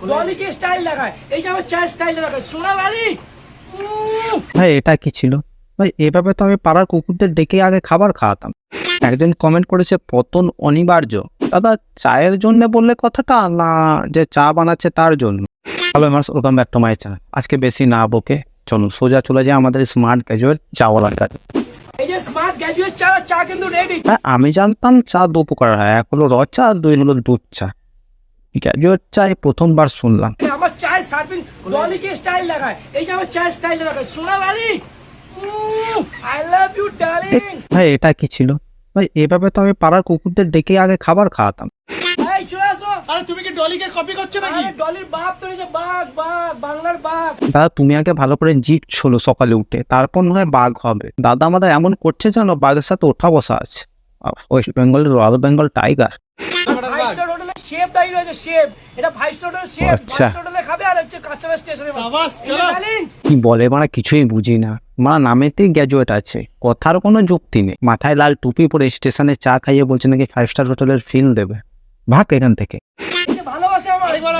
ডলি কে style লাগায়, এই যে আমার চায়ের স্টাইল লাগায় সোনা বাড়ি। ভাই এটা কি ছিল ভাই? এভাবে তো আমি পাড়ার কুকুরদের ডেকে আগে খাবার খাওয়াতাম। একজন কমেন্ট করেছে পতন অনিবার্য। দাদা চায়ের জন্য বললে কথাটা, না যে চা বানাচ্ছে তার জন্য? Hello Mars, welcome back to my channel. আজকে বেশি না বকে চলুন সোজা চলে যায় আমাদের স্মার্ট ক্যাজুয়াল চাওয়ালার কাছে। এই যে স্মার্ট গ্র্যাজুয়েট চা, চা কিন্তু রেডি। হ্যাঁ আমি জানতাম চা দু প্রকার হয়, এক হলো র চা, দুই হলো দুধ চা। গ্র্যাজুয়েট চাই প্রথমবার শুনলাম। আমার চায়ের সার্ভিং ডলি কে স্টাইল লাগায়, এই যে আমার চায়ের স্টাইল লাগায় সোনা বাড়ি। I love you darling. ভাই এটা কি ছিল ভাই? এভাবে তো আমি পাড়ার কুকুরদের ডেকে আগে খাবার খাওয়াতাম। এই চলে আসো। আরে তুমি কি ডলিকে কপি করছো নাকি? আরে ডলির বাপ তো এই যে বাঘ, বাঘ বাংলার বাঘ। দাদা তুমি আগে ভালো করে জিত ছোলো সকালে উঠে, তারপর মনে হয় বাঘ হবে। দাদা আমাদের এমন করছে যেন বাঘের সাথে ওঠা বসা আছে। ওয়েস্ট বেঙ্গলের royal Bengal tiger. Five star হোটেলের শেফ দাঁড়িয়ে রয়েছে, শেফ। এটা ফাইভ স্টার হোটেলের শেফ, আচ্ছা। ফাইভ স্টার হোটেলে খাবে আর হচ্ছে কাঁচা স্টেশনে। সাবাস, চলো। কি বলে মারা কিছুই বুঝি না। মা নামেতেই গ্র্যাজুয়েট আছে, কথার কোনো যুক্তি নেই। মাথায় লাল টুপি পরে স্টেশনে চা খাইয়ে বলছে নাকি ফাইভ স্টার হোটেলের ফিল দেবে। ভাগ এখান থেকে। এই যে ভালোবাসা আমার আরেকবার,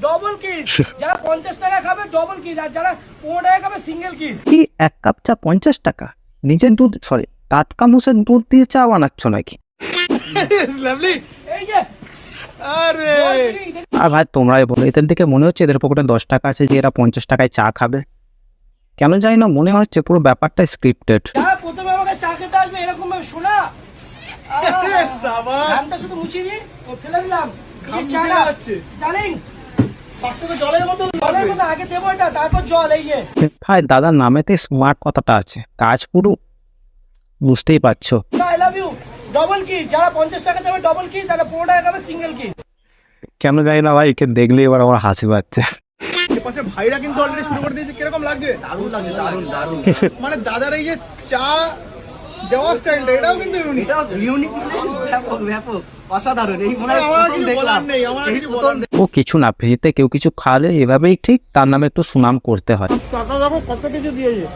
ডবল কিস। যারা 50 টাকা খাবে ডবল কিস, আর যারা 15 টাকা খাবে সিঙ্গেল কিস। কি এক কাপ চা 50 টাকা? নিজের দুধ, সরি টাটকা মোষের দুধ দিয়ে চা বানাচ্ছ নাকি? লাভলি। এই যে আরে জল বিড়ি, আর ভাই তোমরাই বলো, এদের দিকে মনে হচ্ছে এদের পকেটে 10 টাকা আছে যে এরা 50 টাকায় চা খাবে। কেন জানি না মনে হচ্ছে পুরো ব্যাপারটা স্ক্রিপ্টেড। যারা প্রথমে আমাকে চা খেতে আসবে এরকম ভাবে শোনা। সাবাস। ঘামটা শুধু মুছিয়ে দিই, ও ফেলে দিলাম। ঘাম এই মুছে চাটা যাচ্ছে। ডার্লিং, পাশে তো জলের মতো জলের মতো আগে দেবো এটা, তারপর জল। এই যে ভাই দাদার নামেতে স্মার্ট কথাটা আছে, কাজ পুরো বুঝতেই পারছো। I love U double kiss. যারা 50 টাকা যাবে ডবল কিস, যারা 15 টাকা খাবে সিঙ্গেল কিস। কেন জানি না ভাই, একে দেখলে এবার আমার হাসি পাচ্ছে। এর পাশে ভাইরা কিন্তু অলরেডি শুরু করে দিয়েছে। কিরকম লাগছে? দারুণ লাগে, দারুণ দারুণ। মানে দাদার এই যে চা দেওয়ার স্টাইলটা, এটাও কিন্তু ইউনিক। এটাও ইউনিক, ব্যাপক ব্যাপক অসাধারণ। এই মনে হয় আমার প্রথম কিছু দেখলাম, বলার নেই, আমার এই কিছু প্রথম বলার ও কিছু না, ফ্রিতে কেউ কিছু খাওয়ালে এভাবেই ঠিক তার নামে একটু সুনাম করতে হয়। টাকা দেখো কত কিছু দিয়েছে।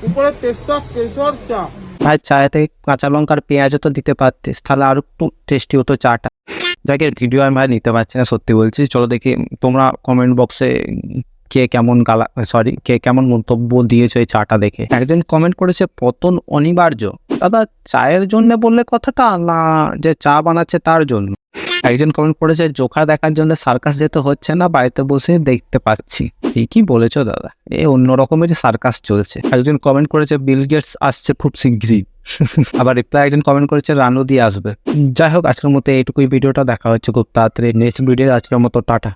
উপরে তেস্তা কেশর চা। ভাই চায়েতে কাঁচা লঙ্কার পেঁয়াজও তো দিতে পারতিস, তাহলে আরো একটু টেস্টি হতো চাটা। যাকে ভিডিও আমি ভাই নিতে পারছি না, সত্যি বলছি। চলো দেখি তোমরা কমেন্ট বক্সে কে কেমন মন্তব্য দিয়েছো এই চাটা দেখে। একজন কমেন্ট করেছে পতন অনিবার্য। দাদা চায়ের জন্য বললে কথাটা, না যে চা বানাচ্ছে তার জন্য? একজন কমেন্ট করেছে জোকার দেখার জন্য সার্কাস যেতে হচ্ছে না, বাড়িতে বসে দেখতে পাচ্ছি। ঠিকই বলেছো দাদা, অন্য রকমেরই সার্কাস চলছে। একজন কমেন্ট করেছে বিল গেটস আসছে খুব শীঘ্রই। আবার রিপ্লাই একজন কমেন্ট করেছে রানু দিয়ে আসবে। যাই হোক আজকের মতো এইটুকুই ভিডিওটা, দেখা হচ্ছে খুব তাড়াতাড়ি নেক্সট ভিডিও। আজকের মতো টাটা।